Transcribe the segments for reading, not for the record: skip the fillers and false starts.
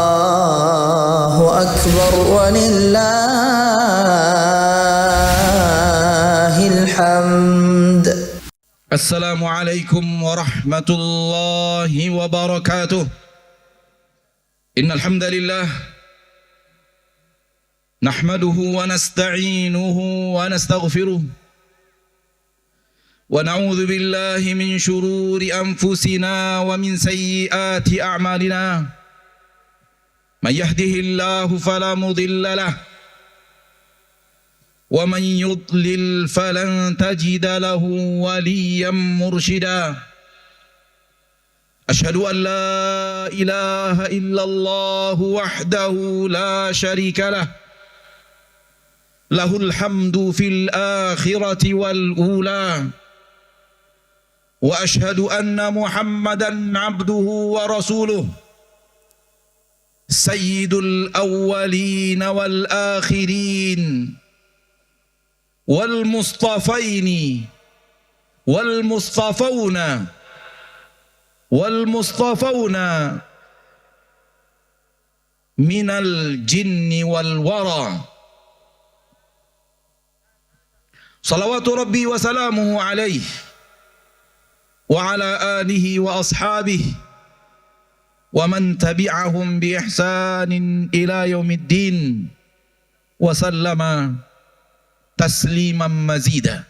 الله أكبر ولله الحمد. السلام عليكم ورحمة الله وبركاته. إن الحمد لله نحمده ونستعينه ونستغفره ونعوذ بالله من شرور أنفسنا ومن سيئات أعمالنا. من يهده الله فلا مضل له ومن يضلل فلن تجد له وليا مرشدا. أشهد أن لا إله إلا الله وحده لا شريك له له الحمد في الآخرة والأولى. وأشهد أن محمدا عبده ورسوله سيد الأولين والآخرين والمصطفين والمصطفون من الجن والورى. صلوات ربي وسلامه عليه وعلى آله وأصحابه ومن تبعهم بإحسان إلى يوم الدين وسلم تسليما مزيدا.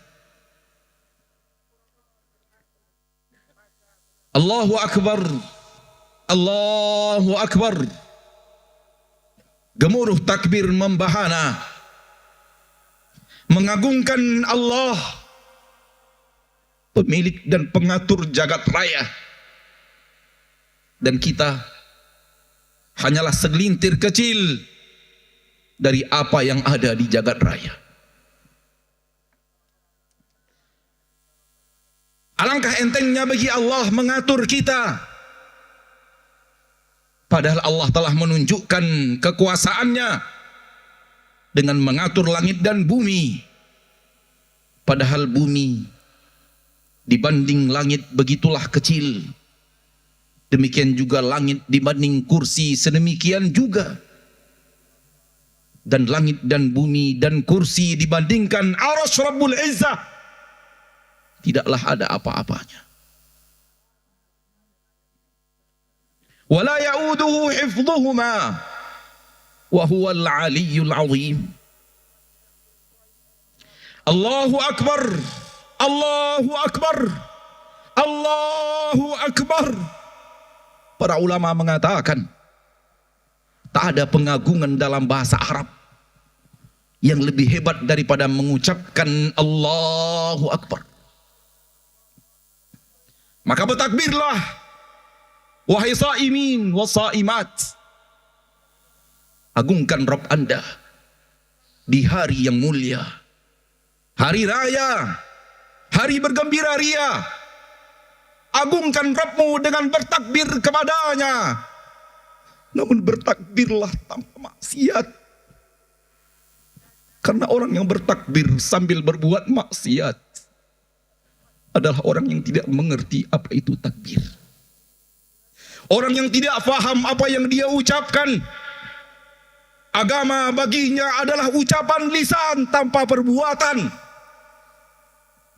الله أكبر الله أكبر. Gemuruh takbir membahana mengagungkan Allah, pemilik dan pengatur jagat raya, dan kita hanyalah segelintir kecil dari apa yang ada di jagat raya. Alangkah entengnya bagi Allah mengatur kita, padahal Allah telah menunjukkan kekuasaannya dengan mengatur langit dan bumi. Padahal bumi dibanding langit begitulah kecil. Demikian juga langit dibanding kursi sedemikian juga. Dan langit dan bumi dan kursi dibandingkan Arsy Rabbul Izzah, tidaklah ada apa-apanya. Wala ya'uduhu hifdhuhuma wa huwal 'aliyyul 'azim. Allahu akbar. Allahu akbar. Allahu akbar. Para ulama mengatakan tak ada pengagungan dalam bahasa Arab yang lebih hebat daripada mengucapkan Allahu akbar. Maka bertakbirlah wahai saimin wa saimat. Agungkan Rabb Anda di hari yang mulia, hari raya, hari bergembira ria. Agungkan Rabbmu dengan bertakbir kepadanya. Namun bertakbirlah tanpa maksiat. Karena orang yang bertakbir sambil berbuat maksiat adalah orang yang tidak mengerti apa itu takbir. Orang yang tidak faham apa yang dia ucapkan. Agama baginya adalah ucapan lisan tanpa perbuatan.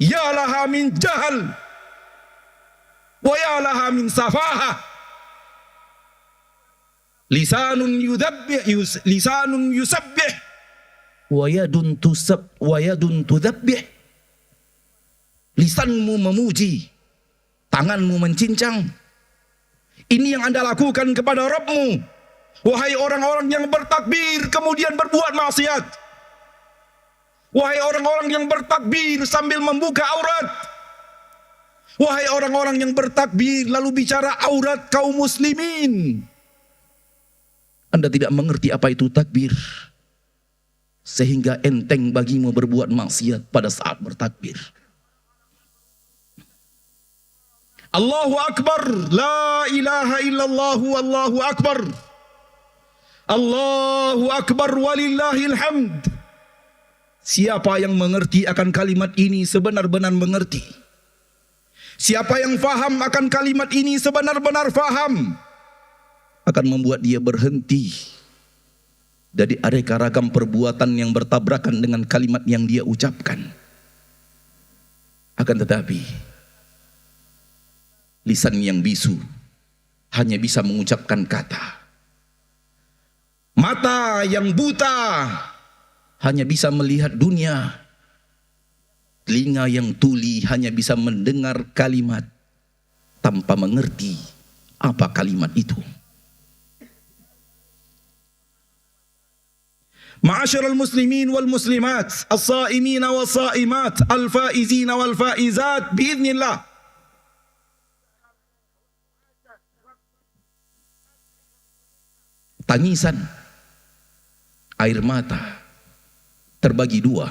Ya laha min jahal wa ya laha min safaha. Lisanun yusabbih wa yadun tudzabbih. Lisanmu memuji, tanganmu mencincang. Ini yang Anda lakukan kepada Rabbmu, wahai orang-orang yang bertakbir kemudian berbuat maksiat. Wahai orang-orang yang bertakbir sambil membuka aurat. Wahai orang-orang yang bertakbir lalu bicara aurat kaum muslimin. Anda tidak mengerti apa itu takbir, sehingga enteng bagimu berbuat maksiat pada saat bertakbir. Allahu akbar, la ilaha illallah, wallahu akbar. Allahu akbar walillahil hamd. Siapa yang mengerti akan kalimat ini sebenar-benar mengerti. Siapa yang faham akan kalimat ini sebenar-benar faham. akan membuat dia berhenti dari aneka ragam perbuatan yang bertabrakan dengan kalimat yang dia ucapkan. Akan tetapi lisan yang bisu hanya bisa mengucapkan kata. Mata yang buta hanya bisa melihat dunia. Telinga yang tuli hanya bisa mendengar kalimat tanpa mengerti apa kalimat itu. Ma'asyiral muslimin wal muslimat, as-saimina was-saimat, al-faizina wal faizat biiznillah. Tangisan, air mata terbagi dua,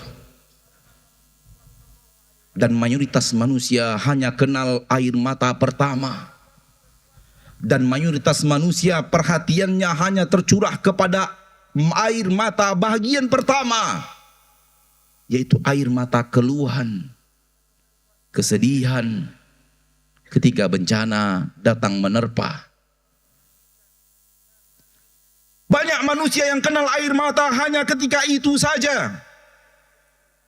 dan mayoritas manusia hanya kenal air mata pertama, dan mayoritas manusia perhatiannya hanya tercurah kepada air mata bagian pertama, yaitu air mata keluhan, kesedihan ketika bencana datang menerpa. Banyak manusia yang kenal air mata hanya ketika itu saja.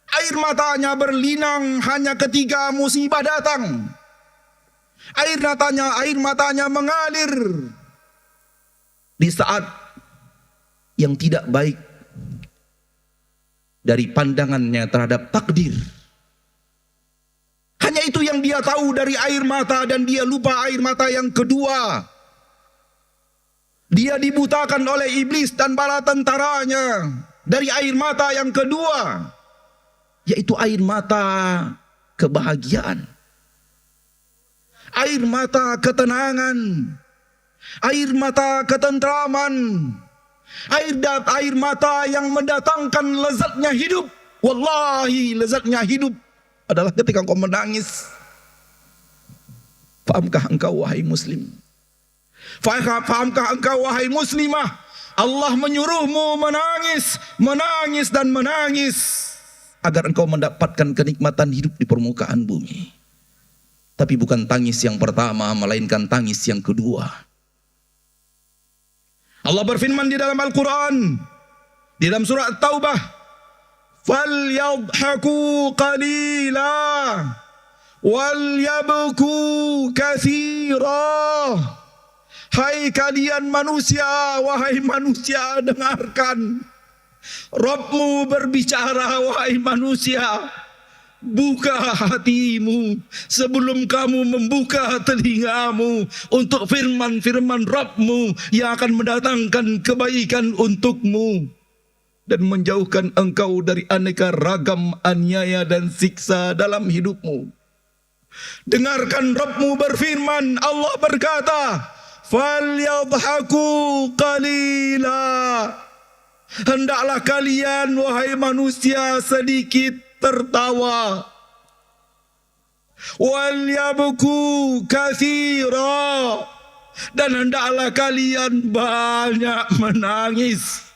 Air matanya berlinang hanya ketika musibah datang. Air matanya mengalir di saat yang tidak baik dari pandangannya terhadap takdir. Hanya itu yang dia tahu dari air mata, dan dia lupa air mata yang kedua. Dia dibutakan oleh iblis dan bala tentaranya dari air mata yang kedua, yaitu air mata kebahagiaan, air mata ketenangan, air mata ketentraman, air mata yang mendatangkan lezatnya hidup. Wallahi, lezatnya hidup adalah ketika engkau menangis. Fahamkah engkau wahai muslim? Fahamkah engkau wahai muslimah? Allah menyuruhmu menangis, menangis dan menangis agar engkau mendapatkan kenikmatan hidup di permukaan bumi. Tapi bukan tangis yang pertama, melainkan tangis yang kedua. Allah berfirman di dalam Al-Quran, di dalam surah At-Taubah, "Falyadhaku qalila walyabku katsira." Hai kalian manusia, wahai manusia, dengarkan. Rabbmu berbicara, wahai manusia. Buka hatimu sebelum kamu membuka telingamu untuk firman-firman Rabbmu yang akan mendatangkan kebaikan untukmu dan menjauhkan engkau dari aneka ragam aniaya dan siksa dalam hidupmu. Dengarkan Rabbmu berfirman, Allah berkata, "Falyadhaku qalila." Hendaklah kalian wahai manusia sedikit tertawa. "Walyabku katsira." Dan hendaklah kalian banyak menangis.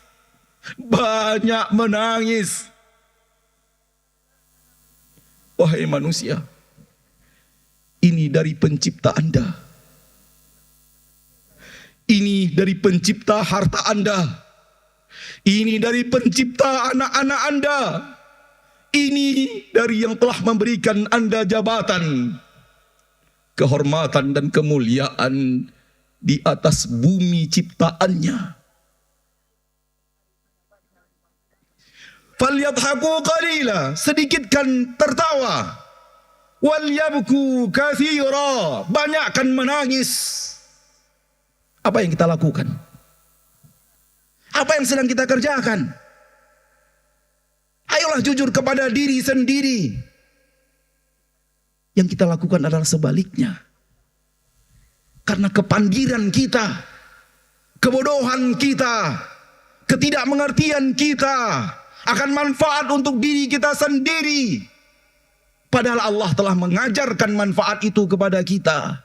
Banyak menangis. Wahai manusia, ini dari pencipta Anda. Ini dari pencipta harta Anda. Ini dari pencipta anak-anak Anda. Ini dari yang telah memberikan Anda jabatan, kehormatan dan kemuliaan di atas bumi ciptaannya. Falyadhaku qalila, sedikitkan tertawa. Walyabku katsira, banyakkan menangis. Apa yang kita lakukan? Apa yang sedang kita kerjakan? Ayolah jujur kepada diri sendiri. Yang kita lakukan adalah sebaliknya. Karena kepandiran kita, kebodohan kita, ketidakmengertian kita akan manfaat untuk diri kita sendiri. Padahal Allah telah mengajarkan manfaat itu kepada kita.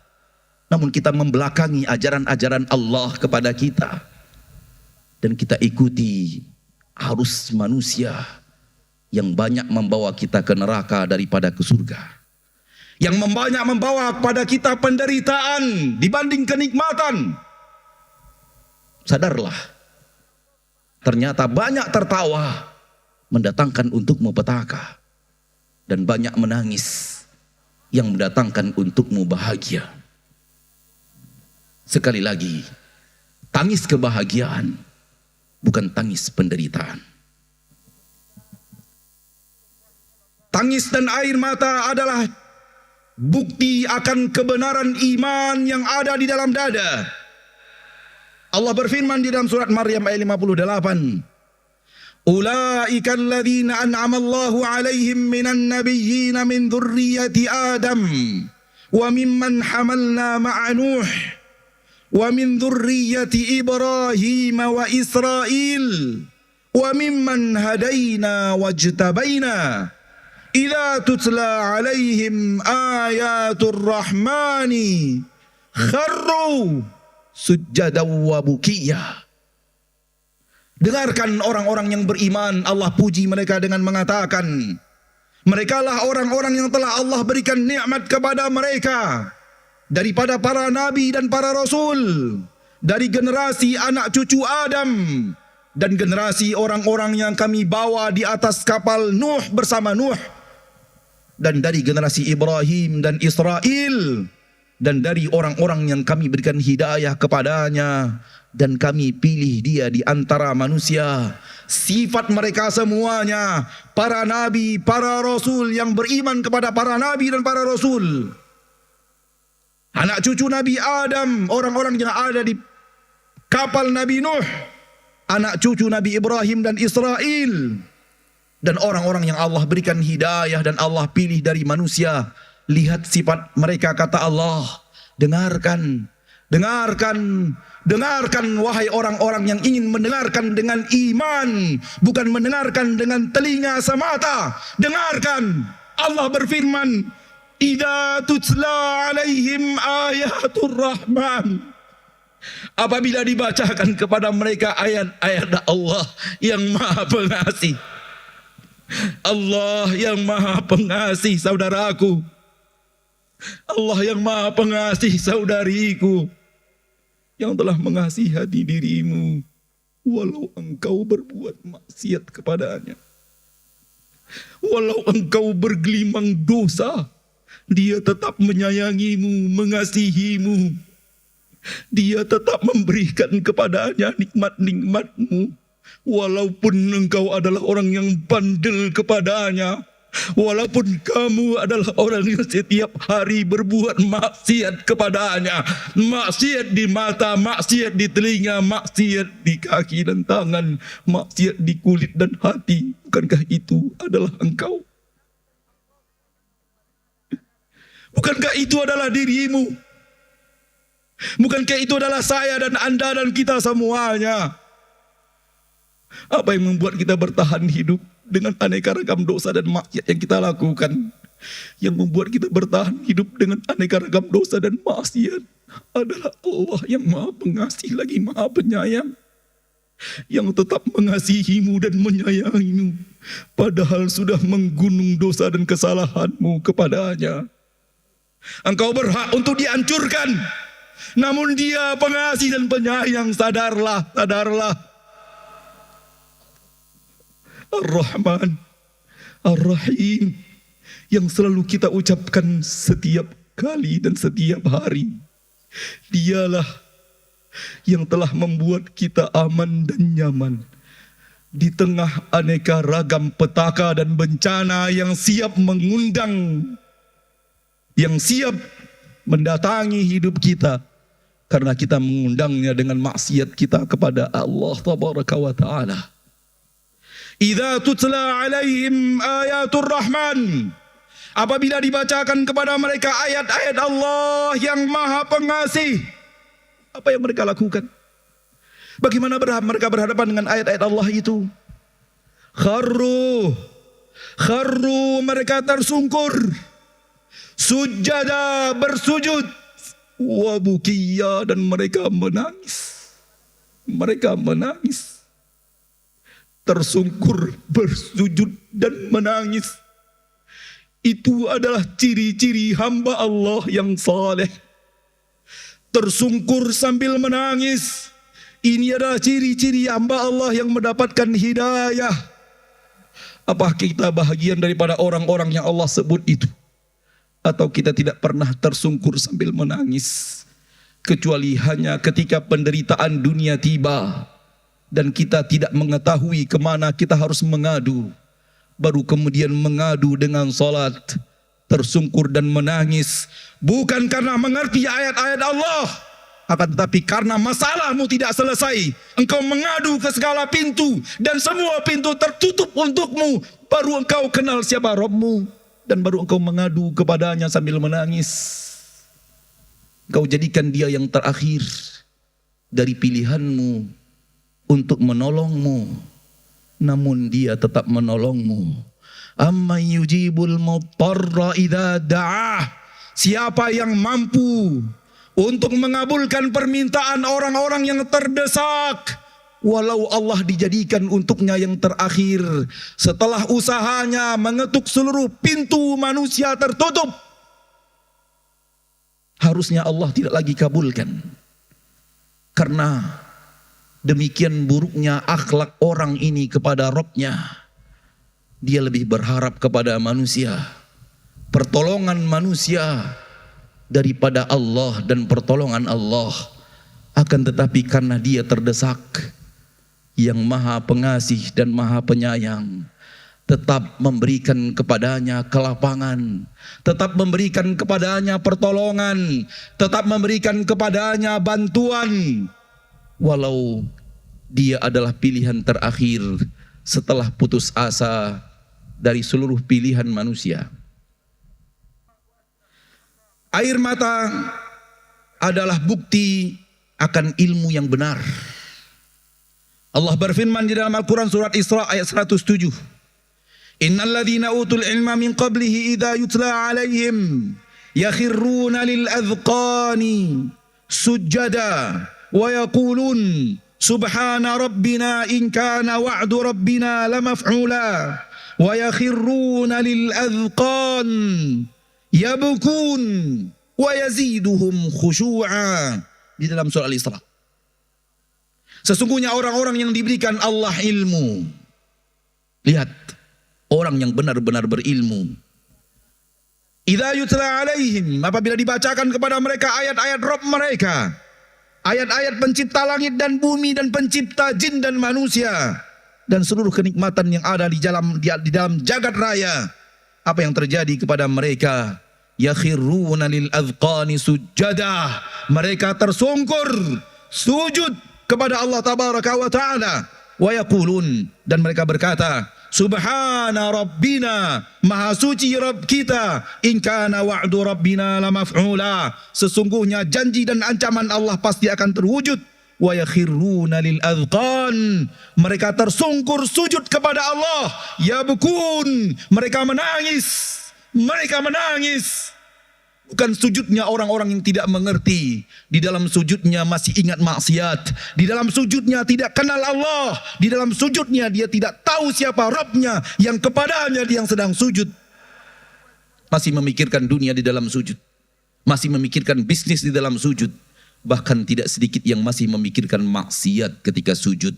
Namun kita membelakangi ajaran-ajaran Allah kepada kita. Dan kita ikuti arus manusia yang banyak membawa kita ke neraka daripada ke surga. Yang banyak membawa kepada kita penderitaan dibanding kenikmatan. Sadarlah, ternyata banyak tertawa mendatangkan untukmu petaka, dan banyak menangis yang mendatangkan untukmu bahagia. Sekali lagi, tangis kebahagiaan bukan tangis penderitaan. Tangis dan air mata adalah bukti akan kebenaran iman yang ada di dalam dada. Allah berfirman di dalam surat Maryam ayat 58. Ulaika alladzina an'ama Allahu 'alaihim minan nabiyyin min dzurriyyati Adam wa mimman hamalna ma'a Nuh wa min dzurriyyati Ibrahim wa Israil wa mimman hadaina wajtabaina idza tutla 'alaihim ayatur rahmani kharru sujjadan wa bukiya. Dengarkan orang-orang yang beriman, Allah puji mereka dengan mengatakan, merekalah orang-orang yang telah Allah berikan nikmat kepada mereka daripada para nabi dan para rasul, dari generasi anak cucu Adam dan generasi orang-orang yang kami bawa di atas kapal Nuh bersama Nuh, dan dari generasi Ibrahim dan Israel, dan dari orang-orang yang kami berikan hidayah kepadanya dan kami pilih dia di antara manusia. Sifat mereka semuanya para nabi, para rasul yang beriman kepada para nabi dan para rasul. Anak cucu Nabi Adam, orang-orang yang ada di kapal Nabi Nuh, anak cucu Nabi Ibrahim dan Israel, dan orang-orang yang Allah berikan hidayah dan Allah pilih dari manusia. Lihat sifat mereka, kata Allah. Dengarkan, dengarkan, dengarkan wahai orang-orang yang ingin mendengarkan dengan iman, bukan mendengarkan dengan telinga semata. Dengarkan, Allah berfirman, idza tutla alaihim ayatur rahman. Apabila dibacakan kepada mereka ayat-ayat Allah yang Maha Pengasih. Allah yang Maha Pengasih, saudaraku. Allah yang Maha Pengasih, saudariku, yang telah mengasihani dirimu walau engkau berbuat maksiat kepadanya. Walau engkau bergelimang dosa, Dia tetap menyayangimu, mengasihimu. Dia tetap memberikan kepadanya nikmat-nikmatmu. Walaupun engkau adalah orang yang bandel kepadanya, walaupun kamu adalah orang yang setiap hari berbuat maksiat kepadanya, maksiat di mata, maksiat di telinga, maksiat di kaki dan tangan, maksiat di kulit dan hati, bukankah itu adalah engkau? Bukankah itu adalah dirimu? Bukankah itu adalah saya dan Anda dan kita semuanya? Apa yang membuat kita bertahan hidup dengan aneka ragam dosa dan maksiat yang kita lakukan? Yang membuat kita bertahan hidup dengan aneka ragam dosa dan maksiat adalah Allah yang Maha Pengasih lagi Maha Penyayang, yang tetap mengasihimu dan menyayangimu padahal sudah menggunung dosa dan kesalahanmu kepadanya. Engkau berhak untuk dihancurkan, namun Dia pengasih dan penyayang. Sadarlah, sadarlah. Ar-Rahman, Ar-Rahim, yang selalu kita ucapkan setiap kali dan setiap hari. Dialah yang telah membuat kita aman dan nyaman di tengah aneka ragam petaka dan bencana yang siap mengundang, yang siap mendatangi hidup kita karena kita mengundangnya dengan maksiat kita kepada Allah Tabaraka wa Ta'ala. Idza tutla alaihim ayatur rahman, apabila dibacakan kepada mereka ayat-ayat Allah yang Maha Pengasih, apa yang mereka lakukan? Bagaimana mereka berhadapan dengan ayat-ayat Allah itu? Kharru, mereka tersungkur, sujada, bersujud, wa bukiya, dan mereka menangis. Mereka menangis. Tersungkur, bersujud, dan menangis. Itu adalah ciri-ciri hamba Allah yang saleh. Tersungkur sambil menangis, Ini adalah ciri-ciri hamba Allah yang mendapatkan hidayah. Apa kita bahagian daripada orang-orang yang Allah sebut itu? Atau kita tidak pernah tersungkur sambil menangis, kecuali hanya ketika penderitaan dunia tiba dan kita tidak mengetahui kemana kita harus mengadu, baru kemudian mengadu dengan salat, tersungkur dan menangis, bukan karena mengerti ayat-ayat Allah, akan tetapi karena masalahmu tidak selesai. Engkau mengadu ke segala pintu dan semua pintu tertutup untukmu, baru engkau kenal siapa Rabbmu, dan baru engkau mengadu kepadanya sambil menangis. Engkau jadikan dia yang terakhir dari pilihanmu untuk menolongmu, namun dia tetap menolongmu. Amman yujibul mudtarra idza da'ah. Siapa yang mampu untuk mengabulkan permintaan orang-orang yang terdesak, walau Allah dijadikan untuknya yang terakhir setelah usahanya mengetuk seluruh pintu manusia tertutup. Harusnya Allah tidak lagi kabulkan, karena demikian buruknya akhlak orang ini kepada Rabbnya. Dia lebih berharap kepada manusia, pertolongan manusia, daripada Allah dan pertolongan Allah. Akan tetapi karena dia terdesak, yang maha pengasih dan maha penyayang tetap memberikan kepadanya kelapangan, tetap memberikan kepadanya pertolongan, tetap memberikan kepadanya bantuan, walau dia adalah pilihan terakhir setelah putus asa dari seluruh pilihan manusia. Air mata adalah bukti akan ilmu yang benar. Allah berfirman di dalam Al-Quran surat Isra ayat 107. Innal ladzina utul ilma min qablihi idza yutla alaihim yakhirruna lil adhqani sujada wa yaqulun subhana rabbina in kana wa'du rabbina lamaf'ula wa yakhirruna lil adhqan yabkun wa yaziduhum khushu'a. Di dalam surah Al-Isra. Sesungguhnya orang-orang yang diberikan Allah ilmu, lihat, orang yang benar-benar berilmu, idza yutla alaihim, apabila dibacakan kepada mereka ayat-ayat Rabb mereka, ayat-ayat pencipta langit dan bumi dan pencipta jin dan manusia dan seluruh kenikmatan yang ada di dalam jagat raya, apa yang terjadi kepada mereka? Yakhiruna lil adhqani sujada, mereka tersungkur sujud kepada Allah tabaraka wa taala, wa yaqulun, dan mereka berkata, subhana rabbina, maha suci Rabb kita, in kana wa'du rabbina lamaf'ula, sesungguhnya janji dan ancaman Allah pasti akan terwujud. Wa yakhiruna lil adhqan, mereka tersungkur sujud kepada Allah. Yabkun, mereka menangis. Mereka menangis. Bukan sujudnya orang-orang yang tidak mengerti. Di dalam sujudnya masih ingat maksiat. Di dalam sujudnya tidak kenal Allah. Di dalam sujudnya dia tidak tahu siapa Rabbnya yang kepadanya dia yang sedang sujud. Masih memikirkan dunia di dalam sujud. Masih memikirkan bisnis di dalam sujud. Bahkan tidak sedikit yang masih memikirkan maksiat ketika sujud.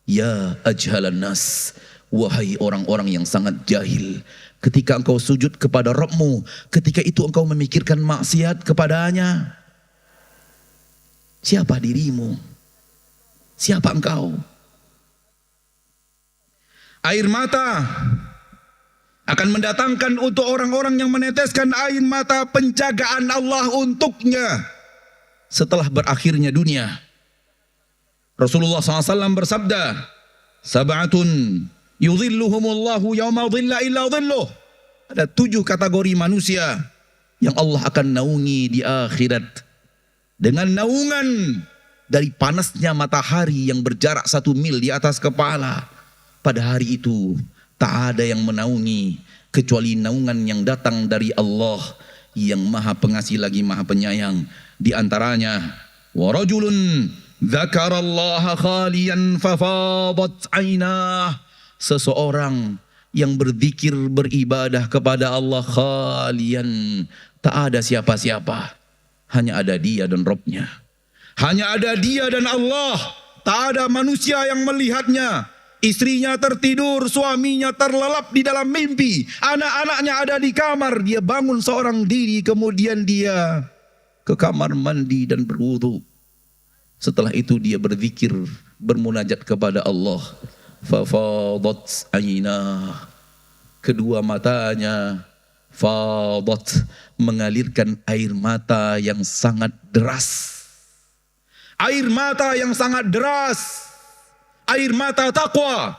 Ya ajhalan nas, wahai orang-orang yang sangat jahil. Ketika engkau sujud kepada Rabbmu, ketika itu engkau memikirkan maksiat kepadanya. Siapa dirimu? Siapa engkau? Air mata akan mendatangkan untuk orang-orang yang meneteskan air mata penjagaan Allah untuknya setelah berakhirnya dunia. Rasulullah SAW bersabda, Sab'atun yudhilluhumullahu yawma dhilla illa dhilluh. Ada 7 kategori manusia yang Allah akan naungi di akhirat dengan naungan dari panasnya matahari yang berjarak 1 mil di atas kepala. Pada hari itu tak ada yang menaungi kecuali naungan yang datang dari Allah yang maha pengasih lagi maha penyayang. Di antaranya, wa rajulun dzakarallaha khaliyan fafadat ainah, seseorang yang berzikir beribadah kepada Allah khalian, tak ada siapa-siapa, hanya ada dia dan Rabbnya, hanya ada dia dan Allah. Tak ada manusia yang melihatnya. Istrinya tertidur, suaminya terlelap di dalam mimpi, anak-anaknya ada di kamar. Dia bangun seorang diri, kemudian dia ke kamar mandi dan berwudu. Setelah itu dia berzikir, bermunajat kepada Allah. Fafadat aynah, kedua matanya fadat, mengalirkan air mata yang sangat deras. Air mata yang sangat deras. Air mata taqwa,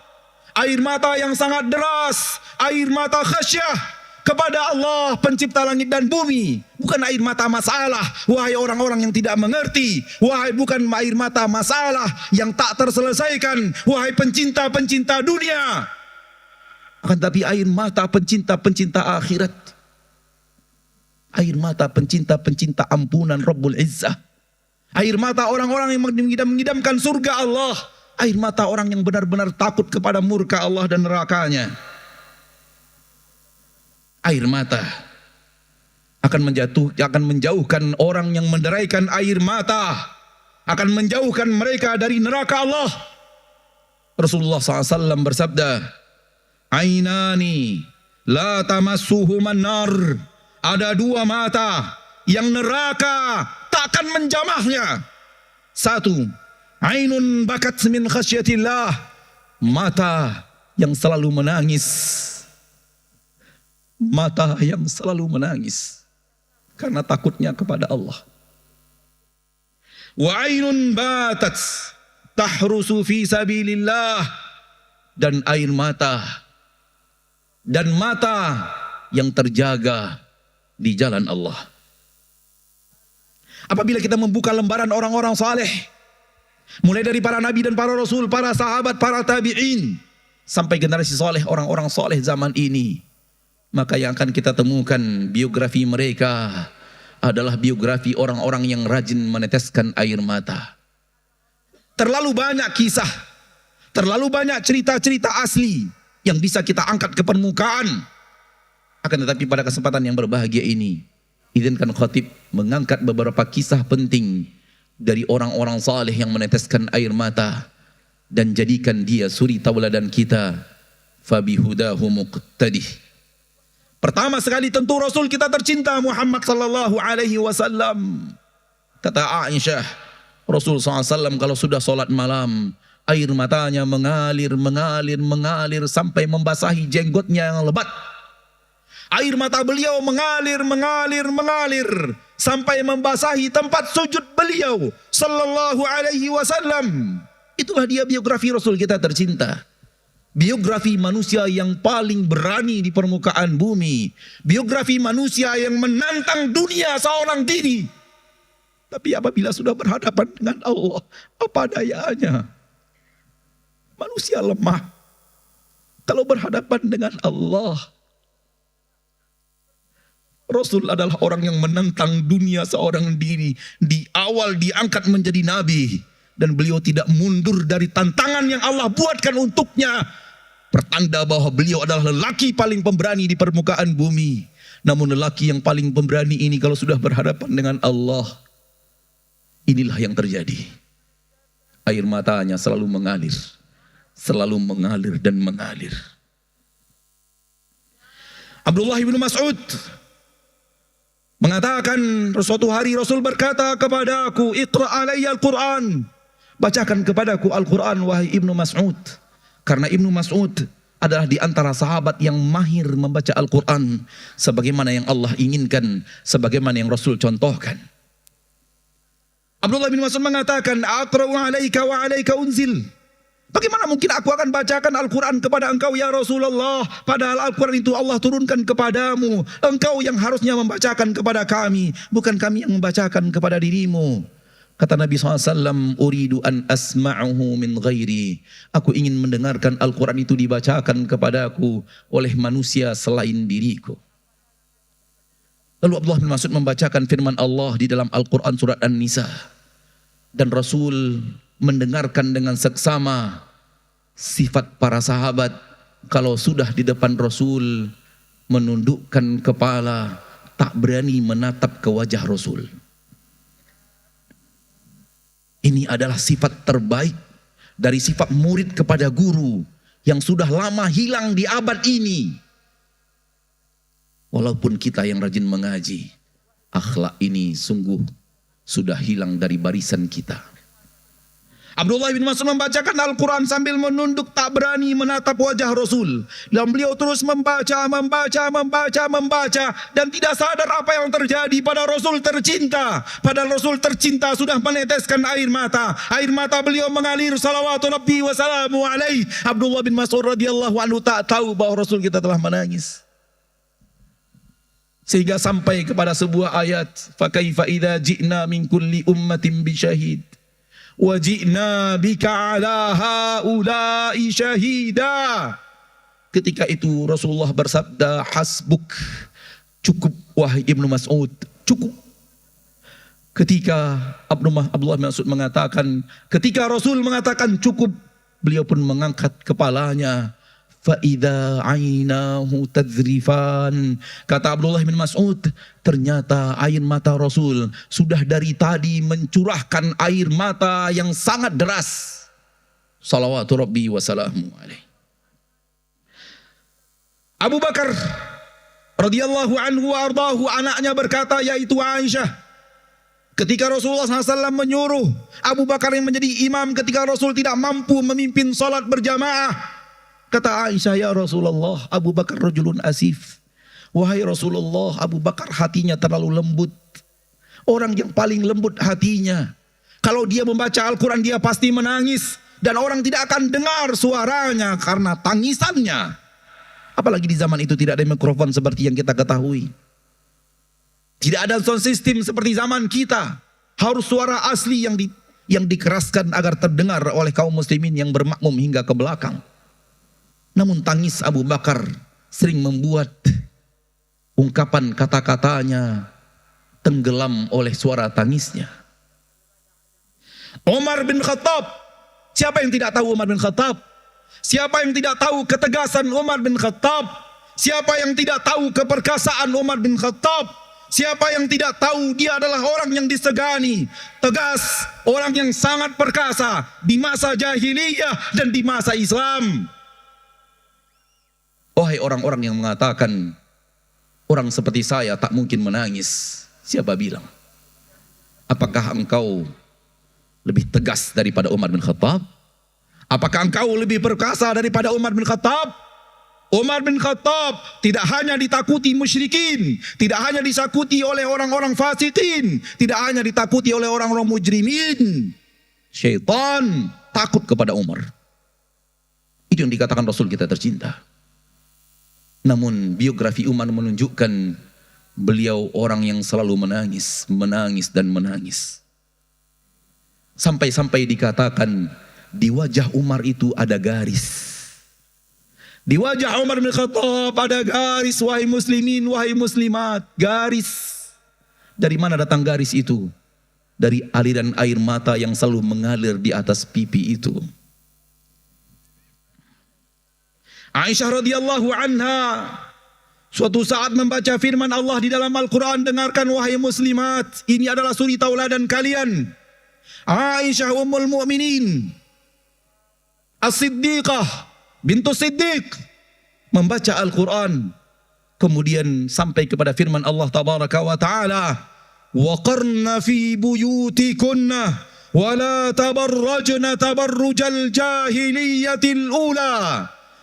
air mata yang sangat deras, air mata khasyah kepada Allah pencipta langit dan bumi. Bukan air mata masalah, wahai orang-orang yang tidak mengerti. Wahai bukan air mata masalah yang tak terselesaikan, wahai pencinta-pencinta dunia. Akan tapi air mata pencinta-pencinta akhirat. Air mata pencinta-pencinta ampunan Rabbul Izzah. Air mata orang-orang yang mengidam-idamkan surga Allah. Air mata orang yang benar-benar takut kepada murka Allah dan nerakanya. Air mata akan menjauhkan orang yang menderaikan air mata, akan menjauhkan mereka dari neraka Allah. Rasulullah SAW bersabda, Ainani la tamassuhuman nar. Ada dua mata yang neraka takkan menjamahnya. Satu, ainun bakat min khasyatillah, mata yang selalu menangis. Mata yang selalu menangis karena takutnya kepada Allah. Wa ainun batat tahrusu fi sabilillah, dan air mata dan mata yang terjaga di jalan Allah. Apabila kita membuka lembaran orang-orang saleh, mulai dari para nabi dan para rasul, para sahabat, para tabi'in, sampai generasi soleh, orang-orang soleh zaman ini, maka yang akan kita temukan biografi mereka adalah biografi orang-orang yang rajin meneteskan air mata. Terlalu banyak kisah, terlalu banyak cerita-cerita asli yang bisa kita angkat ke permukaan. Akan tetapi pada kesempatan yang berbahagia ini, izinkan khatib mengangkat beberapa kisah penting dari orang-orang saleh yang meneteskan air mata dan jadikan dia suri tauladan kita. Fabihudahu muqtadih. Pertama sekali tentu Rasul kita tercinta Muhammad sallallahu alaihi wasallam. Kata Aisyah, Rasul SAW kalau sudah solat malam, air matanya mengalir sampai membasahi jenggotnya yang lebat. Air mata beliau mengalir sampai membasahi tempat sujud beliau sallallahu alaihi wasallam. Itulah dia biografi Rasul kita tercinta. Biografi manusia yang paling berani di permukaan bumi. Biografi manusia yang menantang dunia seorang diri. Tapi apabila sudah berhadapan dengan Allah, apa dayanya? Manusia lemah. Kalau berhadapan dengan Allah, Rasul adalah orang yang menentang dunia seorang diri. Di awal diangkat menjadi nabi, dan beliau tidak mundur dari tantangan yang Allah buatkan untuknya. Pertanda bahwa beliau adalah lelaki paling pemberani di permukaan bumi. Namun lelaki yang paling pemberani ini kalau sudah berhadapan dengan Allah, inilah yang terjadi. Air matanya selalu mengalir dan mengalir. Abdullah bin Mas'ud mengatakan, suatu hari Rasul berkata kepadaku, Iqra' alayya al-Quran. Bacakan kepadaku Al-Quran, wahai Ibnu Mas'ud. Karena Ibnu Mas'ud adalah di antara sahabat yang mahir membaca Al-Quran sebagaimana yang Allah inginkan, sebagaimana yang Rasul contohkan. Abdullah bin Mas'ud mengatakan, Aqra'u alayka wa alayka unzil. Bagaimana mungkin aku akan bacakan Al-Quran kepada engkau ya Rasulullah, padahal Al-Quran itu Allah turunkan kepadamu. Engkau yang harusnya membacakan kepada kami, bukan kami yang membacakan kepada dirimu. Kata Nabi SAW, Uridu an asma'uhu min ghairi. Aku ingin mendengarkan Al-Quran itu dibacakan kepadaku oleh manusia selain diriku. Lalu Abdullah bin Mas'ud membacakan firman Allah di dalam Al-Quran surat An-Nisa. Dan Rasul mendengarkan dengan seksama sifat para sahabat kalau sudah di depan Rasul menundukkan kepala, tak berani menatap ke wajah Rasul. Ini adalah sifat terbaik dari sifat murid kepada guru yang sudah lama hilang di abad ini. Walaupun kita yang rajin mengaji, akhlak ini sungguh sudah hilang dari barisan kita. Abdullah bin Mas'ud membacakan Al-Quran sambil menunduk, tak berani menatap wajah Rasul. Dan beliau terus membaca, dan tidak sadar apa yang terjadi pada Rasul tercinta. Padahal Rasul tercinta sudah meneteskan air mata. Air mata beliau mengalir, salawatu rabbi wa salamu alaih. Abdullah bin Mas'ud radhiyallahu anhu tak tahu bahwa Rasul kita telah menangis. Sehingga sampai kepada sebuah ayat, fakaifa idza ji'na min kulli ummatin bisyahid wa ji'na bika ala haula'i syahida. Ketika itu Rasulullah bersabda, hasbuk, cukup wahai Ibnu Mas'ud, cukup. Ketika Abdullah bin Mas'ud mengatakan, ketika Rasul mengatakan cukup, beliau pun mengangkat kepalanya. Fa'idha ainahu tadzrifan. Kata Abdullah bin Mas'ud, ternyata air mata Rasul sudah dari tadi mencurahkan air mata yang sangat deras. Salawatu rabbi wa salamu alaih. Abu Bakar radhiyallahu anhu wa ardahu, anaknya berkata, yaitu Aisyah, ketika Rasulullah SAW menyuruh Abu Bakar yang menjadi imam ketika Rasul tidak mampu memimpin salat berjamaah, kata Aisyah, ya Rasulullah, Abu Bakar rajulun asif. Wahai Rasulullah, Abu Bakar hatinya terlalu lembut. Orang yang paling lembut hatinya, kalau dia membaca Al-Quran dia pasti menangis. Dan orang tidak akan dengar suaranya karena tangisannya. Apalagi di zaman itu tidak ada mikrofon seperti yang kita ketahui. Tidak ada sound system seperti zaman kita. Harus suara asli yang dikeraskan agar terdengar oleh kaum muslimin yang bermakmum hingga ke belakang. Namun tangis Abu Bakar sering membuat ungkapan kata-katanya tenggelam oleh suara tangisnya. Umar bin Khattab, siapa yang tidak tahu Umar bin Khattab? Siapa yang tidak tahu ketegasan Umar bin Khattab? Siapa yang tidak tahu keperkasaan Umar bin Khattab? Siapa yang tidak tahu dia adalah orang yang disegani, tegas, orang yang sangat perkasa di masa jahiliyah dan di masa Islam. Wahai orang-orang yang mengatakan orang seperti saya tak mungkin menangis, siapa bilang? Apakah engkau lebih tegas daripada Umar bin Khattab? Apakah engkau lebih perkasa daripada Umar bin Khattab? Umar bin Khattab tidak hanya ditakuti musyrikin, tidak hanya ditakuti oleh orang-orang fasikin, tidak hanya ditakuti oleh orang-orang mujrimin. Syaitan takut kepada Umar. Itu yang dikatakan Rasul kita tercinta. Namun biografi Umar menunjukkan beliau orang yang selalu menangis, menangis dan menangis. Sampai-sampai dikatakan di wajah Umar itu ada garis. Di wajah Umar bin Khattab ada garis, wahai muslimin, wahai muslimat, garis. Dari mana datang garis itu? Dari aliran air mata yang selalu mengalir di atas pipi itu. Aisyah radhiyallahu anha suatu saat membaca firman Allah di dalam Al-Quran, dengarkan wahai muslimat, ini adalah suri tauladan kalian. Aisyah ummul mu'minin As-Siddiqah bintu Siddiq membaca Al-Quran, kemudian sampai kepada firman Allah tabaraka wa ta'ala, waqarna fi buyutikunna wa la tabarrajna tabarrujal jahiliyatil ula.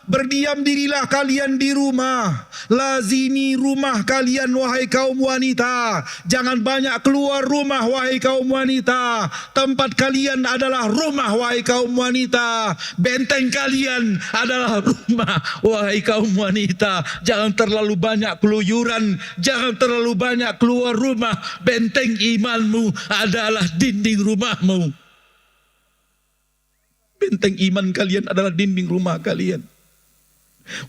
Berdiam dirilah kalian di rumah, lazimi rumah kalian wahai kaum wanita. Jangan banyak keluar rumah wahai kaum wanita. Tempat kalian adalah rumah wahai kaum wanita. Benteng kalian adalah rumah wahai kaum wanita. Jangan terlalu banyak keluyuran, jangan terlalu banyak keluar rumah. Benteng imanmu adalah dinding rumahmu. Benteng iman kalian adalah dinding rumah kalian.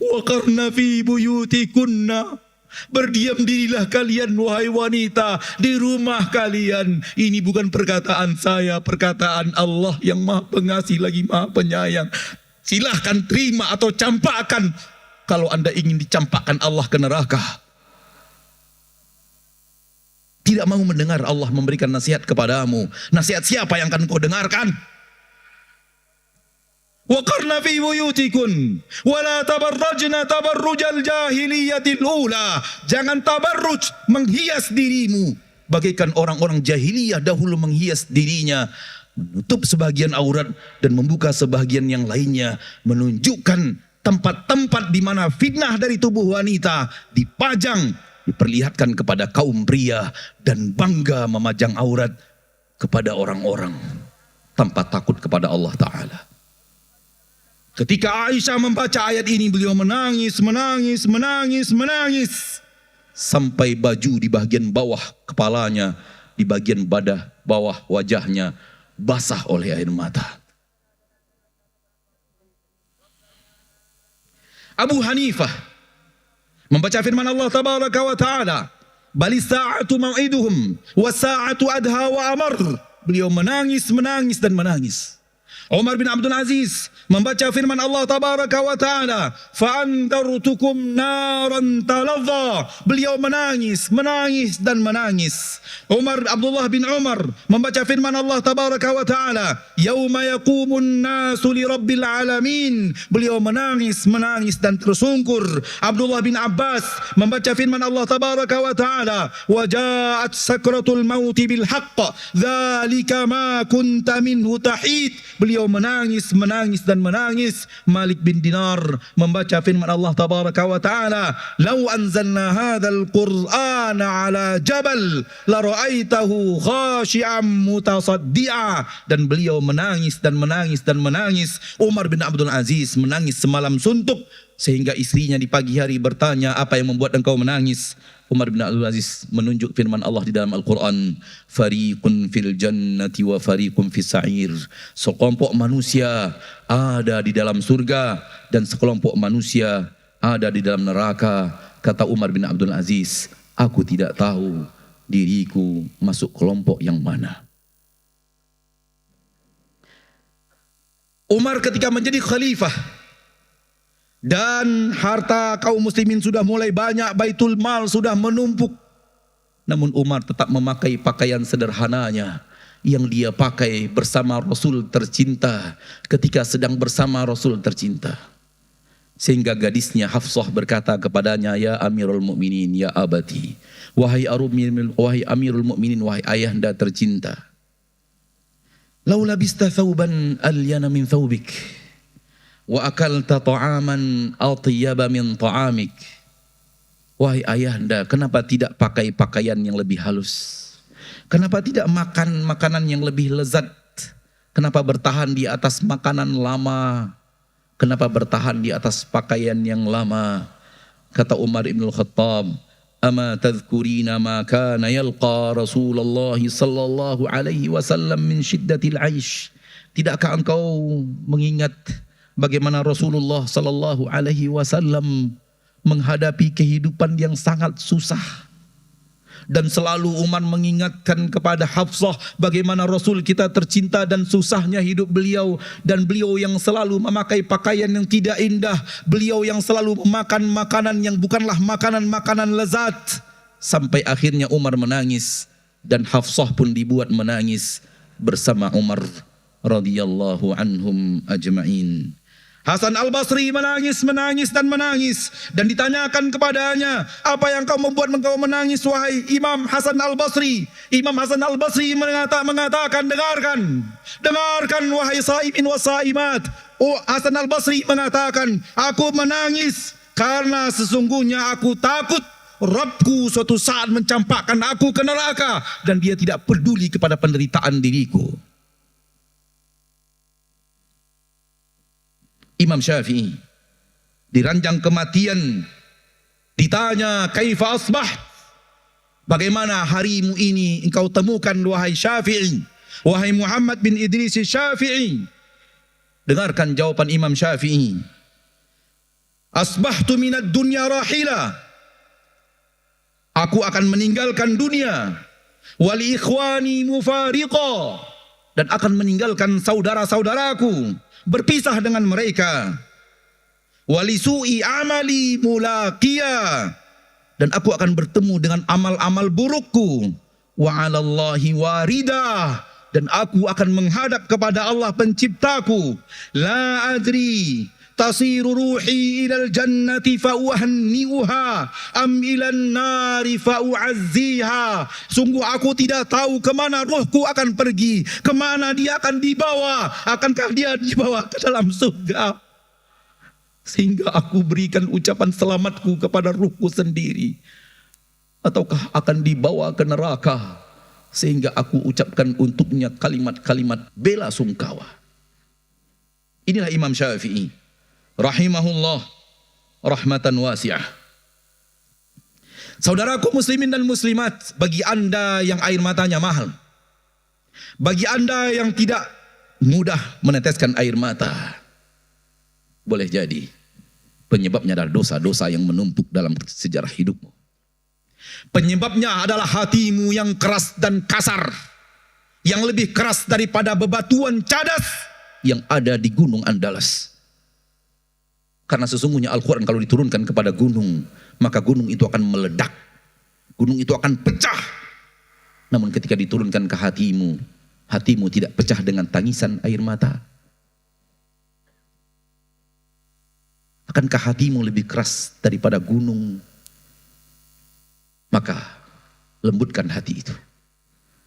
Waqarna fi buyutikunna, berdiam dirilah kalian wahai wanita di rumah kalian. Ini bukan perkataan saya, perkataan Allah yang maha pengasih lagi maha penyayang. Silahkan terima atau campakkan kalau anda ingin dicampakkan Allah ke neraka. Tidak mau mendengar Allah memberikan nasihat kepadamu. Nasihat siapa yang akan kau dengarkan? وقرن في بيوتكن ولا تبرجن تبرج الجاهلية الأولى. Jangan tabarruj, menghias dirimu bagaikan orang-orang jahiliyah dahulu menghias dirinya, menutup sebagian aurat dan membuka sebagian yang lainnya, menunjukkan tempat-tempat di mana fitnah dari tubuh wanita dipajang, diperlihatkan kepada kaum pria, dan bangga memajang aurat kepada orang-orang tanpa takut kepada Allah Ta'ala. Ketika Aisyah membaca ayat ini, beliau menangis, sampai baju di bagian bawah kepalanya, di bagian bawah wajahnya basah oleh air mata. Abu Hanifah membaca firman Allah Tabaraka wa Ta'ala, balis sa'atu mau'iduhum wa sa'atu adha wa amar. Beliau menangis dan menangis. Umar bin Abdul Aziz membaca firman Allah Tabaraka wa Ta'ala, fa'andartukum naran talazza. Beliau menangis dan menangis. Abdullah bin Umar membaca firman Allah Tabaraka wa Ta'ala, yauma yaqumun nasu li rabbil alamin. Beliau menangis dan tersungkur. Abdullah bin Abbas membaca firman Allah Tabaraka wa Ta'ala, wa ja'at sakratul mauti bil haqq dzalika ma kunta minhu tahid. Beliau menangis dan menangis. Malik bin Dinar membaca firman Allah Tabaraka wa Ta'ala, "Lau anzalna hadzal Qur'ana 'ala jabal la ra'aitahu khashi'an mutasaddi'a." Dan beliau menangis. Umar bin Abdul Aziz menangis semalam suntuk sehingga istrinya di pagi hari bertanya, "Apa yang membuat engkau menangis?" Umar bin Abdul Aziz menunjuk firman Allah di dalam Al-Quran, fariqun fil jannati wa fariqun fis sa'ir. Sekelompok manusia ada di dalam surga dan sekelompok manusia ada di dalam neraka. Kata Umar bin Abdul Aziz, aku tidak tahu diriku masuk kelompok yang mana. Umar ketika menjadi khalifah dan harta kaum muslimin sudah mulai banyak, baitul mal sudah menumpuk, namun Umar tetap memakai pakaian sederhananya yang dia pakai bersama Rasul tercinta ketika sedang bersama Rasul tercinta. Sehingga gadisnya Hafsah berkata kepadanya, ya Amirul Mukminin, ya abati, wahai Amirul Mukminin, wahai ayahanda tercinta, lau labista thawban alyana min thawbik wa akalta ta'aman atyaba min ta'amik. Wahai ayahanda, kenapa tidak pakai pakaian yang lebih halus? Kenapa tidak makan makanan yang lebih lezat? Kenapa bertahan di atas makanan lama? Kenapa bertahan di atas pakaian yang lama? Kata Umar ibn al-Khattab, ama tadhkurina ma kana yalqa Rasulullah sallallahu alaihi wasallam min shiddatil aish. Tidakkah engkau mengingat bagaimana Rasulullah sallallahu alaihi wasallam menghadapi kehidupan yang sangat susah? Dan selalu Umar mengingatkan kepada Hafsah bagaimana Rasul kita tercinta dan susahnya hidup beliau, dan beliau yang selalu memakai pakaian yang tidak indah, beliau yang selalu memakan makanan yang bukanlah makanan-makanan lezat. Sampai akhirnya Umar menangis dan Hafsah pun dibuat menangis bersama Umar radhiyallahu anhum ajma'in. Hasan al-Basri menangis dan ditanyakan kepadanya, apa yang kau membuat engkau menangis wahai Imam Hasan al-Basri? Imam Hasan al-Basri mengatakan, dengarkan wahai saimin wa saimat. Oh, Hasan al-Basri mengatakan, aku menangis karena sesungguhnya aku takut Rabbku suatu saat mencampakkan aku ke neraka dan dia tidak peduli kepada penderitaan diriku. Imam Syafi'i di ranjang kematian ditanya, kaifa asbah? Bagaimana harimu ini engkau temukan wahai Syafi'i, wahai Muhammad bin Idris Syafi'i? Dengarkan jawaban Imam Syafi'i. Asbahtu minad dunya rahila. Aku akan meninggalkan dunia. Wali ikhwani mufariqa. Dan akan meninggalkan saudara-saudaraku, berpisah dengan mereka. Walisu'i amali mulaqiya. Dan aku akan bertemu dengan amal-amal burukku. Wa 'alallahi waridah. dan aku akan menghadap kepada Allah penciptaku. La adri tasiru ruhi ilal jannati fa'uhanni'uha am ilan nari fa'u'azziha. Sungguh aku tidak tahu kemana rohku akan pergi, kemana dia akan dibawa. Akankah dia dibawa ke dalam surga, sehingga aku berikan ucapan selamatku kepada ruhku sendiri, ataukah akan dibawa ke neraka sehingga aku ucapkan untuknya kalimat-kalimat bela sungkawa. Inilah Imam Syafi'i rahimahullah rahmatan wasi'ah. Saudaraku muslimin dan muslimat, bagi anda yang air matanya mahal, bagi anda yang tidak mudah meneteskan air mata, boleh jadi penyebabnya adalah dosa-dosa yang menumpuk dalam sejarah hidupmu. Penyebabnya adalah hatimu yang keras dan kasar, yang lebih keras daripada bebatuan cadas yang ada di Gunung Andalas. Karena sesungguhnya Al-Quran kalau diturunkan kepada gunung, maka gunung itu akan meledak, gunung itu akan pecah. Namun ketika diturunkan ke hatimu, hatimu tidak pecah dengan tangisan air mata. Akankah hatimu lebih keras daripada gunung? Maka lembutkan hati itu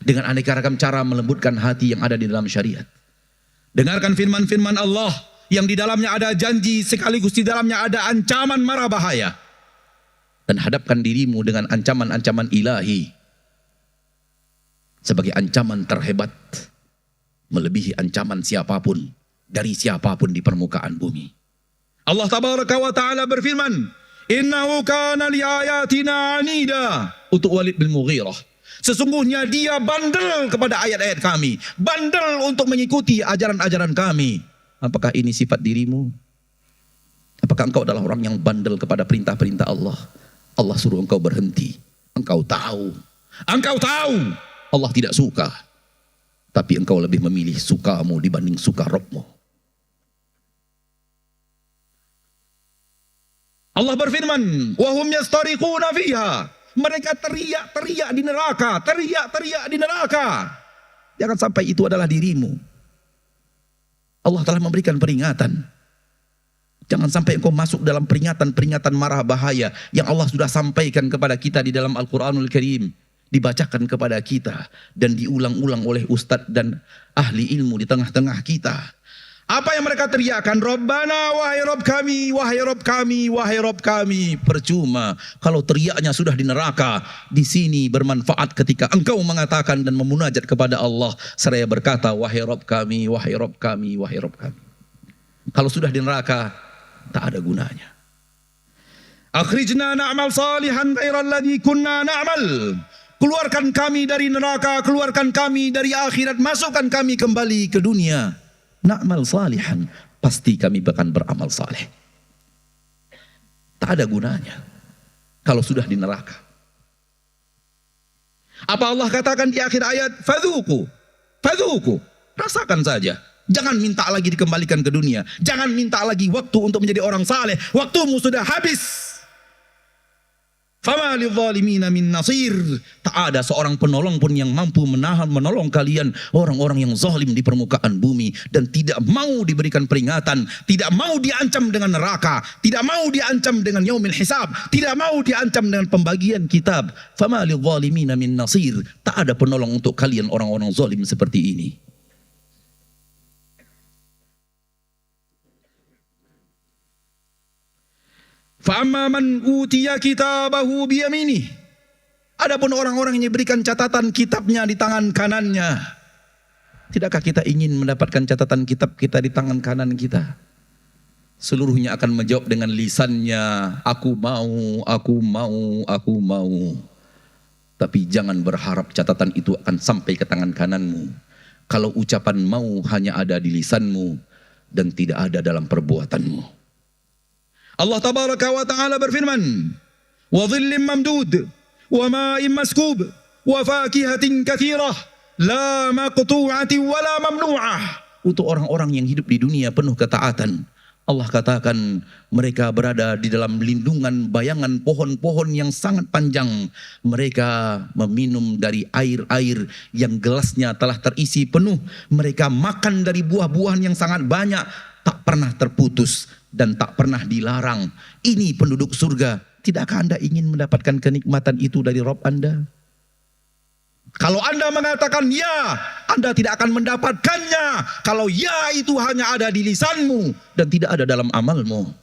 dengan aneka ragam cara melembutkan hati yang ada di dalam syariat. Dengarkan firman-firman Allah yang di dalamnya ada janji sekaligus di dalamnya ada ancaman mara bahaya. Dan hadapkan dirimu dengan ancaman-ancaman ilahi sebagai ancaman terhebat, melebihi ancaman siapapun dari siapapun di permukaan bumi. Allah tabaraka wa ta'ala berfirman, innahu kana li ayatina anida, untuk Walid bin Mughirah. Sesungguhnya dia bandel kepada ayat-ayat kami, bandel untuk mengikuti ajaran-ajaran kami. Apakah ini sifat dirimu? Apakah engkau adalah orang yang bandel kepada perintah-perintah Allah? Allah suruh engkau berhenti, engkau tahu Allah tidak suka, tapi engkau lebih memilih sukamu dibanding suka Rabbmu. Allah berfirman, wahum yastariquna fiha, mereka teriak-teriak di neraka, teriak-teriak di neraka. Jangan sampai itu adalah dirimu. Allah telah memberikan peringatan. Jangan sampai engkau masuk dalam peringatan-peringatan marah bahaya yang Allah sudah sampaikan kepada kita di dalam Al-Quranul Karim, dibacakan kepada kita dan diulang-ulang oleh ustadz dan ahli ilmu di tengah-tengah kita. Apa yang mereka teriakkan? Rabbana, wahai Rabb kami, wahai Rabb kami, wahai Rabb kami. Percuma kalau teriaknya sudah di neraka. Di sini bermanfaat ketika engkau mengatakan dan memunajat kepada Allah seraya berkata, wahai Rabb kami, wahai Rabb kami, wahai Rabb kami. Kalau sudah di neraka, tak ada gunanya. Akhrijna na'mal salihan ghairal ladzi kunna na'mal. Keluarkan kami dari neraka, keluarkan kami dari akhirat, masukkan kami kembali ke dunia. Na'mal salihan, pasti kami akan beramal saleh. Tak ada gunanya kalau sudah di neraka. Apa Allah katakan di akhir ayat? Fadhuku, rasakan saja. Jangan minta lagi dikembalikan ke dunia. Jangan minta lagi waktu untuk menjadi orang saleh. Waktumu sudah habis. Fama lidzalimina min nasir. Tak ada seorang penolong pun yang mampu menolong kalian, orang-orang yang zalim di permukaan bumi, dan tidak mau diberikan peringatan, tidak mau diancam dengan neraka, tidak mau diancam dengan yaumil hisab, tidak mau diancam dengan pembagian kitab. Fama lidzalimina min nasir. Tak ada penolong untuk kalian orang-orang zalim seperti ini. Fa'amma man utiya kitabahu biyaminih. Adapun orang-orang yang diberikan catatan kitabnya di tangan kanannya. Tidakkah kita ingin mendapatkan catatan kitab kita di tangan kanan kita? Seluruhnya akan menjawab dengan lisannya, aku mau, aku mau, aku mau. Tapi jangan berharap catatan itu akan sampai ke tangan kananmu. Kalau ucapan mau hanya ada di lisanmu dan tidak ada dalam perbuatanmu. Allah tabaraka wa ta'ala berfirman, wa dhillim mamdud, wa ma'im maskub, wa fakihatin kathirah, la maqtu'atin wa la mamnu'ah. Untuk orang-orang yang hidup di dunia penuh ketaatan, Allah katakan mereka berada di dalam lindungan bayangan pohon-pohon yang sangat panjang. Mereka meminum dari air-air yang gelasnya telah terisi penuh. Mereka makan dari buah-buahan yang sangat banyak, tak pernah terputus dan tak pernah dilarang. Ini penduduk surga. Tidakkah Anda ingin mendapatkan kenikmatan itu dari Rabb Anda? Kalau Anda mengatakan ya, Anda tidak akan mendapatkannya. Kalau ya itu hanya ada di lisanmu dan tidak ada dalam amalmu.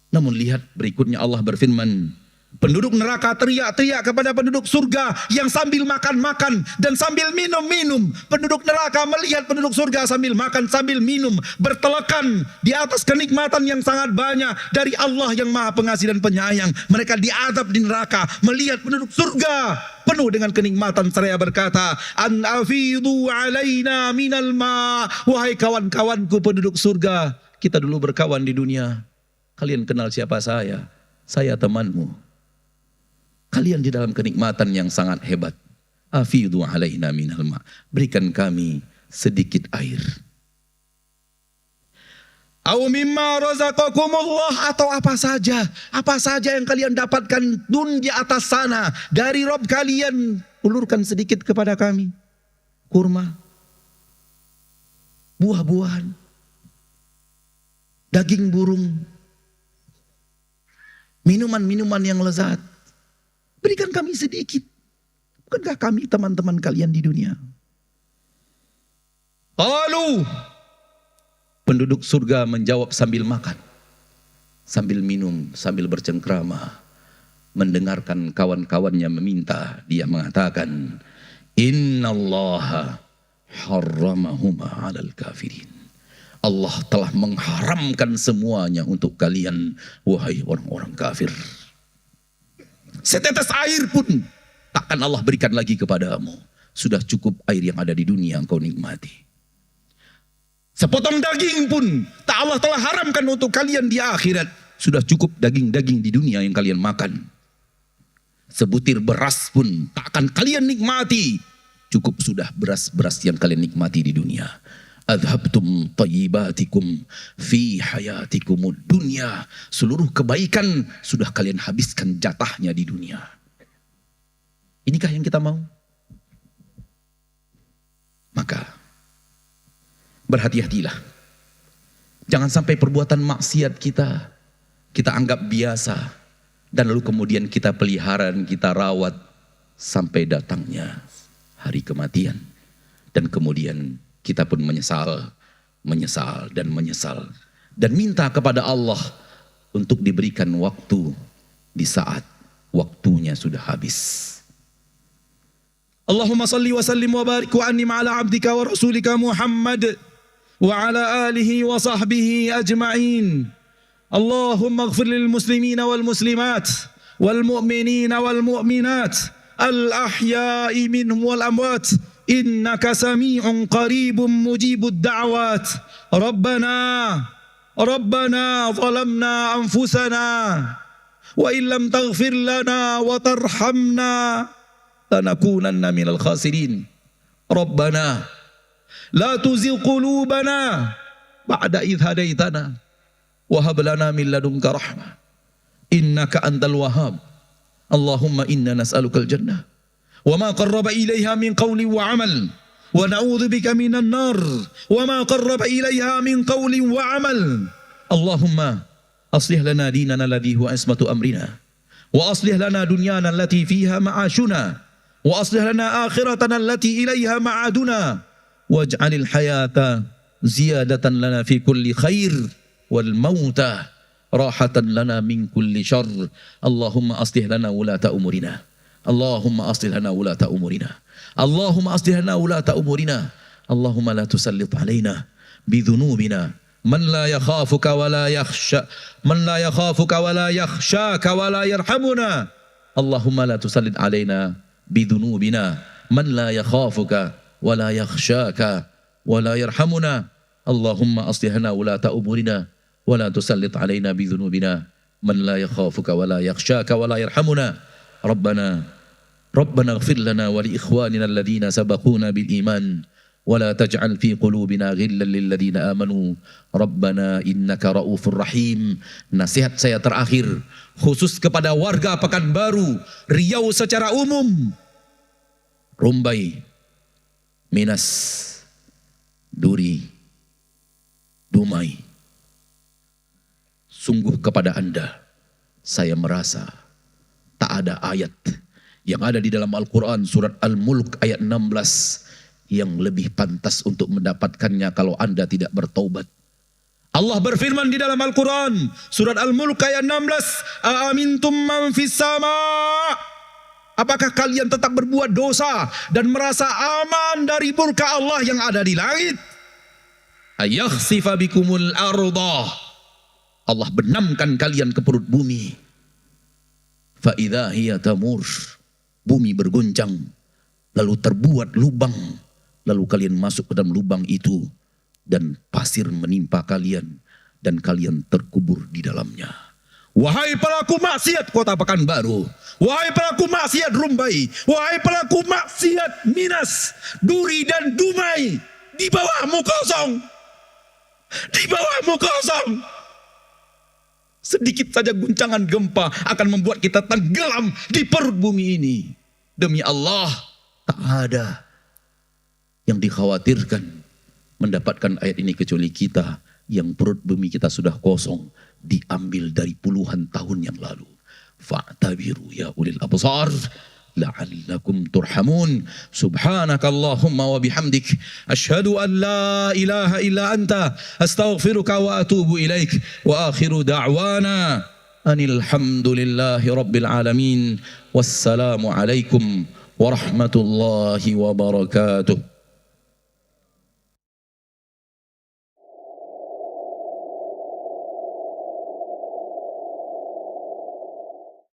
Namun lihat berikutnya Allah berfirman, penduduk neraka teriak-teriak kepada penduduk surga yang sambil makan-makan dan sambil minum-minum. Penduduk neraka melihat penduduk surga sambil makan, sambil minum, bertelekan di atas kenikmatan yang sangat banyak dari Allah yang Maha Pengasih dan Penyayang. Mereka diazab di neraka, melihat penduduk surga penuh dengan kenikmatan, seraya berkata, an afidu alaina minal ma. Wahai kawan-kawanku penduduk surga, kita dulu berkawan di dunia. Kalian kenal siapa saya? Saya temanmu. Kalian di dalam kenikmatan yang sangat hebat. Afidu alaina minal ma. Berikan kami sedikit air. Au mimma razaqakumullah, atau apa saja yang kalian dapatkan di atas sana dari Rabb kalian, ulurkan sedikit kepada kami. Kurma, buah-buahan, daging burung, minuman-minuman yang lezat. Berikan kami sedikit. Bukankah kami teman-teman kalian di dunia? Qalu, penduduk surga menjawab sambil makan, sambil minum, sambil bercengkrama, mendengarkan kawan-kawannya meminta. Dia mengatakan, innallaha harramahuma 'alal kafirin. Allah telah mengharamkan semuanya untuk kalian, wahai orang-orang kafir. Setetes air pun takkan Allah berikan lagi kepadamu. Sudah cukup air yang ada di dunia engkau nikmati. Sepotong daging pun tak Allah telah haramkan untuk kalian di akhirat. Sudah cukup daging-daging di dunia yang kalian makan. Sebutir beras pun tak akan kalian nikmati. Cukup sudah beras-beras yang kalian nikmati di dunia. Adhabtum tayyibatikum fi hayatikumud dunya. Seluruh kebaikan sudah kalian habiskan jatahnya di dunia. Inikah yang kita mau? Maka berhati-hatilah. Jangan sampai perbuatan maksiat kita anggap biasa. Dan lalu kemudian kita pelihara dan kita rawat sampai datangnya hari kematian. Dan kemudian kita pun menyesal. Dan minta kepada Allah untuk diberikan waktu di saat waktunya sudah habis. Allahumma salli wa sallim wa barik wa an'im ala abdika wa rasulika Muhammad وعلى آله وصحبه أجمعين. اللهم اغفر للمسلمين والمسلمات والمؤمنين والمؤمنات الأحياء منهم والأموات إنك سميع قريب مجيب الدعوات. ربنا ظلمنا أنفسنا وإن لم تغفر لنا وترحمنا لنكونن من الخاسرين. ربنا لا تزغ قلوبنا بعد إذ هديتنا وهب لنا من لدنك رحمة إنك أنت الوهاب. اللهم إنا نسألك الجنة وما قرب إليها من قول وعمل ونعوذ بك من النار وما قرب إليها من قول وعمل. اللهم أصلح لنا ديننا الذي هو عصمة أمرنا وأصلح لنا دنيانا التي فيها معاشنا وأصلح لنا آخرتنا التي إليها معادنا واجعل الحياة زيادة لنا في كل خير والموت راحة لنا من كل شر. اللهم أصلح لنا ولاة أمورنا. اللهم أصلح لنا ولاة أمورنا. اللهم أصلح لنا ولاة أمورنا. اللهم لا تسلط علينا بذنوبنا من لا يخافك ولا يخشاك ولا يرحمنا. اللهم لا تسلط علينا بذنوبنا من لا يخافك ولا يخشاك ولا يرحمنا. اللهم أصلح لنا ولاة أمورنا ولا تسلط علينا بذنوبنا من لا يخافك ولا يخشاك ولا يرحمنا. ربنا اغفر لنا ولإخواننا الذين سبقونا بالإيمان ولا تجعل في قلوبنا غلا للذين آمنوا ربنا إنك رؤوف رحيم. Nasihat saya terakhir khusus kepada warga Pekanbaru, Riau secara umum, Rumbai, Minas, Duri, Dumai. Sungguh kepada Anda saya merasa tak ada ayat yang ada di dalam Al-Quran surat Al-Mulk ayat 16 yang lebih pantas untuk mendapatkannya kalau Anda tidak bertaubat. Allah berfirman di dalam Al-Quran surat Al-Mulk ayat 16, "Aamintum man fis sama?" Apakah kalian tetap berbuat dosa dan merasa aman dari murka Allah yang ada di langit? Ayakhsifa bikumul ardah. Allah benamkan kalian ke perut bumi. Fa idza hiya tamur. Bumi bergoncang, lalu terbuat lubang, lalu kalian masuk ke dalam lubang itu dan pasir menimpa kalian dan kalian terkubur di dalamnya. Wahai pelaku maksiat Kota Pekanbaru, wahai pelaku maksiat Rumbai, wahai pelaku maksiat Minas, Duri dan Dumai, di bawahmu kosong. Di bawahmu kosong. Sedikit saja guncangan gempa akan membuat kita tenggelam di perut bumi ini. Demi Allah, tak ada yang dikhawatirkan mendapatkan ayat ini kecuali kita yang perut bumi kita sudah kosong, diambil dari puluhan tahun yang lalu. Fa'tabiru ya ulil absar la'allakum turhamun. Subhanakallahumma wa bihamdik asyhadu an la ilaha illa anta astaghfiruka wa atubu ilaik wa akhiru da'wana anil hamdulillahi rabbil alamin. Wassalamu alaikum warahmatullahi wabarakatuh.